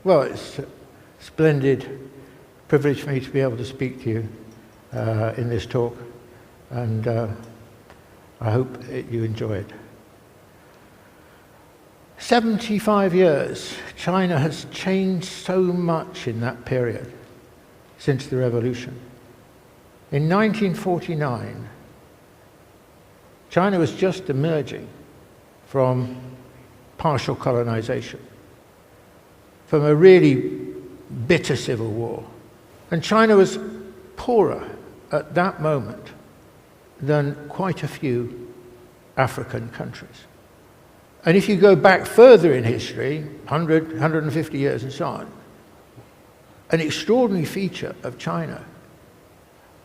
Well, it's a splendid privilege for me to be able to speak to you in this talk, and I hope you enjoy it. 75 years. China has changed so much in that period since the revolution. In 1949, China was just emerging from partial colonization, from a really bitter civil war. And China was poorer at that moment than quite a few African countries. And if you go back further in history, 100, 150 years and so on, an extraordinary feature of China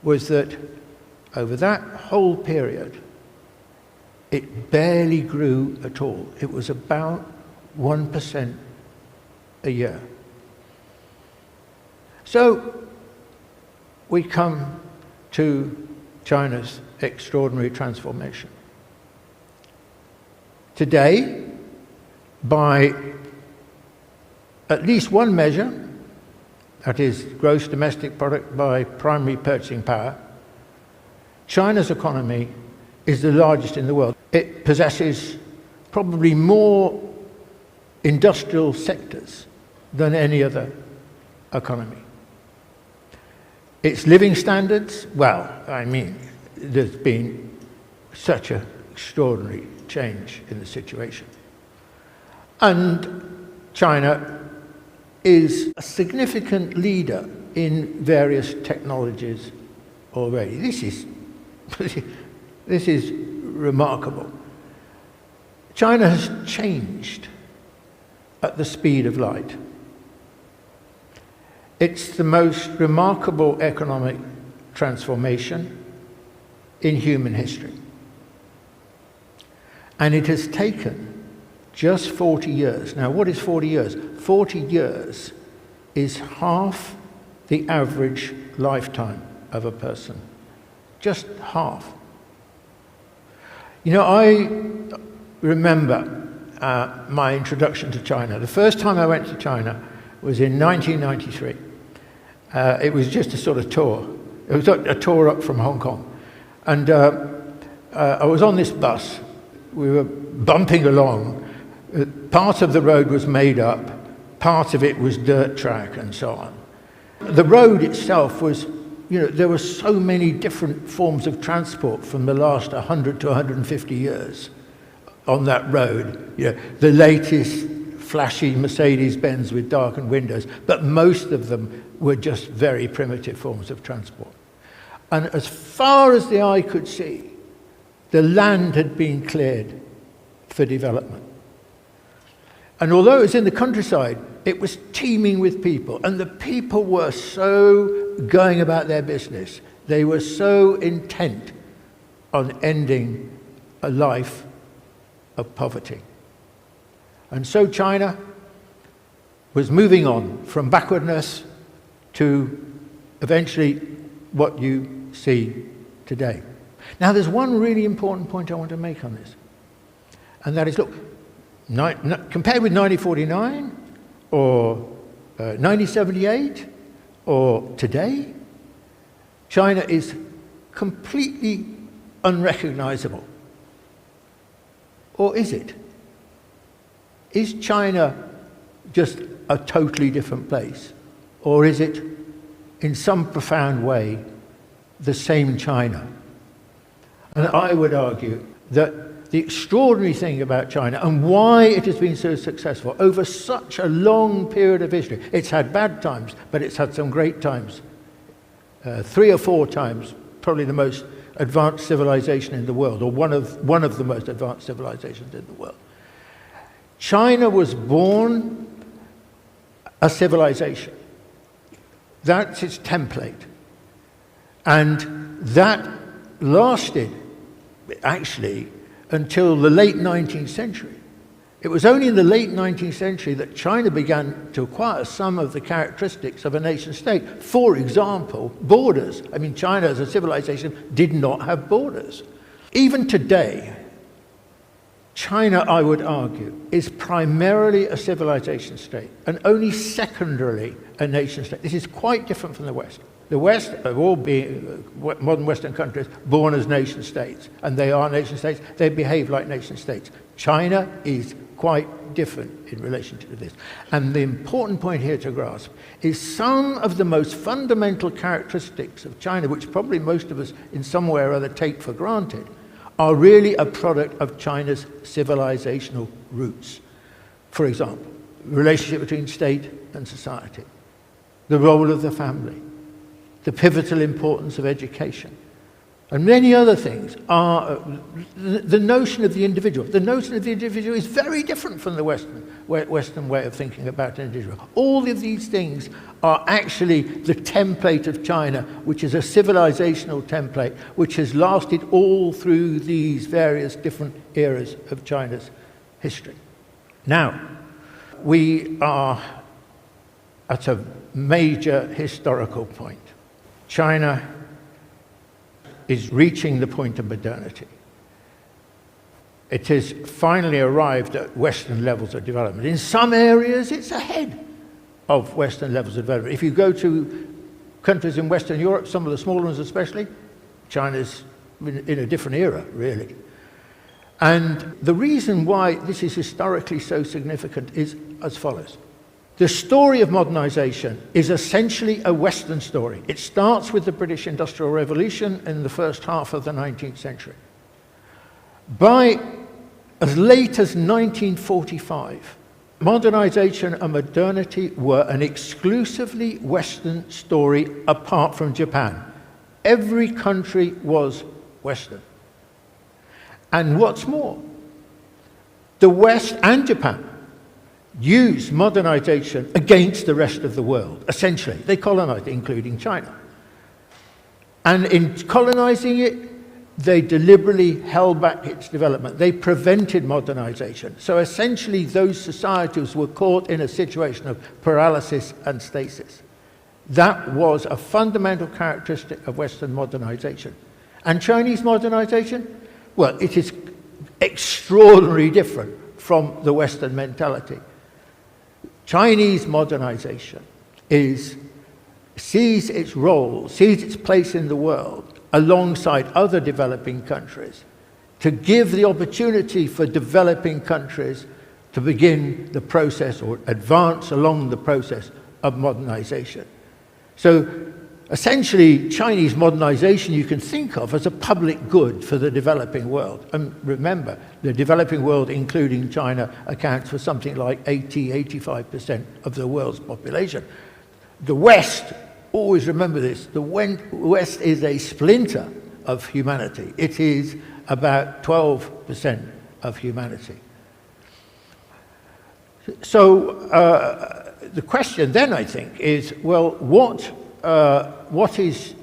was that over that whole period, it barely grew at all. It was about 1% a year. So we come to China's extraordinary transformation. Today, by at least one measure, that is gross domestic product by primary purchasing power, China's economy is the largest in the world. It possesses probably more industrial sectors than any other economy. Its living standards, well, I mean, there's been such an extraordinary change in the situation. And China is a significant leader in various technologies already. This is remarkable. China has changed at the speed of light. It's the most remarkable economic transformation in human history. And it has taken just 40 years. Now, what is 40 years? 40 years is half the average lifetime of a person. Just half. You know, I remember my introduction to China. The first time I went to China was in 1993. It was just a sort of tour. It was a tour up from Hong Kong. And I was on this bus. We were bumping along. Part of the road was made up. Part of it was dirt track and so on. The road itself was, you know, there were so many different forms of transport from the last 100 to 150 years on that road. You know, the latest flashy Mercedes-Benz with darkened windows, but most of them were just very primitive forms of transport. And as far as the eye could see, the land had been cleared for development. And although it was in the countryside, it was teeming with people, and the people were so going about their business. They were so intent on ending a life of poverty. And so China was moving on from backwardness to eventually what you see today. Now, there's one really important point I want to make on this, and that is, look, compared with 1949 or 1978 or today, China is completely unrecognizable. Or is it? Is China just a totally different place? Or is it, in some profound way, the same China? And I would argue that the extraordinary thing about China and why it has been so successful over such a long period of history, it's had bad times, but it's had some great times. 3 or 4 times, probably the most advanced civilization in the world, or one of the most advanced civilizations in the world. China was born a civilization. That's its template. And that lasted, actually, until the late 19th century. It was only in the late 19th century that China began to acquire some of the characteristics of a nation state. For example, borders. I mean, China as a civilization did not have borders. Even today, China, I would argue, is primarily a civilization state and only secondarily a nation state. This is quite different from the West. The West, of all being modern Western countries, born as nation states, and they are nation states, they behave like nation states. China is quite different in relation to this. And the important point here to grasp is some of the most fundamental characteristics of China, which probably most of us in some way or other take for granted, are really a product of China's civilizational roots. For example, the relationship between state and society, the role of the family, the pivotal importance of education, and many other things are the notion of the individual. The notion of the individual is very different from the Western way of thinking about an individual. All of these things are actually the template of China, which is a civilizational template, which has lasted all through these various different eras of China's history. Now, we are at a major historical point. China is reaching the point of modernity. It has finally arrived at Western levels of development. In some areas, it's ahead of Western levels of development. If you go to countries in Western Europe, some of the smaller ones especially, China's in a different era, really. And the reason why this is historically so significant is as follows. The story of modernization is essentially a Western story. It starts with the British Industrial Revolution in the first half of the 19th century. By as late as 1945, modernization and modernity were an exclusively Western story apart from Japan. Every country was Western. And what's more, the West and Japan used modernization against the rest of the world, essentially. They colonized it, including China. And in colonizing it, they deliberately held back its development. They prevented modernization. So essentially, those societies were caught in a situation of paralysis and stasis. That was a fundamental characteristic of Western modernization. And Chinese modernization? Well, it is extraordinarily different from the Western mentality. Chinese modernization sees its role, sees its place in the world alongside other developing countries to give the opportunity for developing countries to begin the process or advance along the process of modernization. So essentially, Chinese modernization you can think of as a public good for the developing world. And remember, the developing world, including China, accounts for something like 85% of the world's population. The West, always remember this, the West is a splinter of humanity. It is about 12% of humanity. So the question then, I think, is, well, what is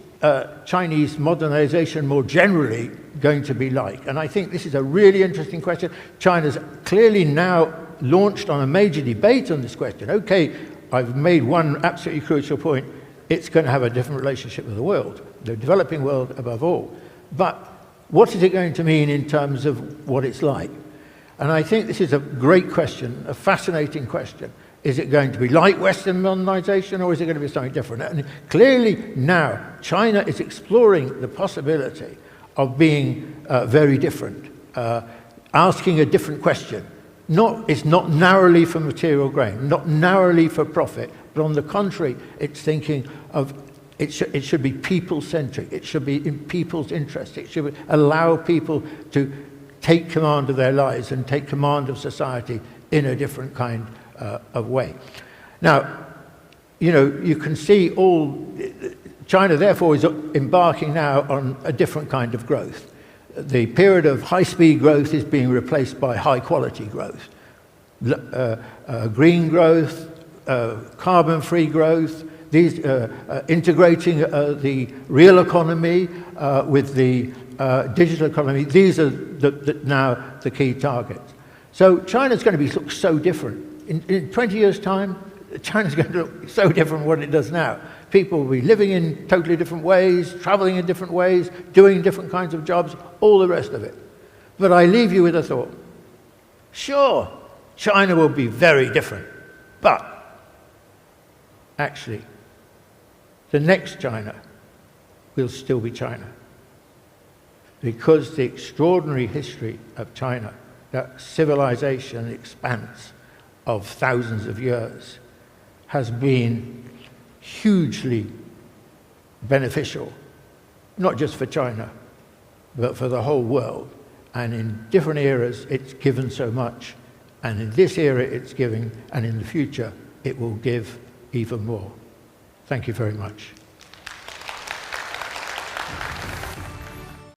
Chinese modernization more generally going to be like? And I think this is a really interesting question. China's clearly now launched on a major debate on this question. Okay, I've made one absolutely crucial point. It's going to have a different relationship with the world, the developing world above all. But what is it going to mean in terms of what it's like? And I think this is a great question, a fascinating question. Is it going to be like Western modernization, or is it going to be something different? And clearly now, China is exploring the possibility of being very different, asking a different question. It's not narrowly for material gain, not narrowly for profit, but on the contrary, it's thinking of it should be people-centric. It should be in people's interest. It should allow people to take command of their lives and take command of society in a different kind of way. Now, you can see China therefore is embarking now on a different kind of growth. The period of high-speed growth is being replaced by high-quality growth. Green growth, carbon-free growth, these integrating the real economy with the digital economy, these are now the key targets. So China's going to look so different. In 20 years' time, China's going to look so different from what it does now. People will be living in totally different ways, traveling in different ways, doing different kinds of jobs, all the rest of it. But I leave you with a thought. Sure, China will be very different, but actually, the next China will still be China. Because the extraordinary history of China, that civilization expanse of thousands of years, has been hugely beneficial, not just for China, but for the whole world. And in different eras, it's given so much. And in this era, it's giving, and in the future, it will give even more. Thank you very much.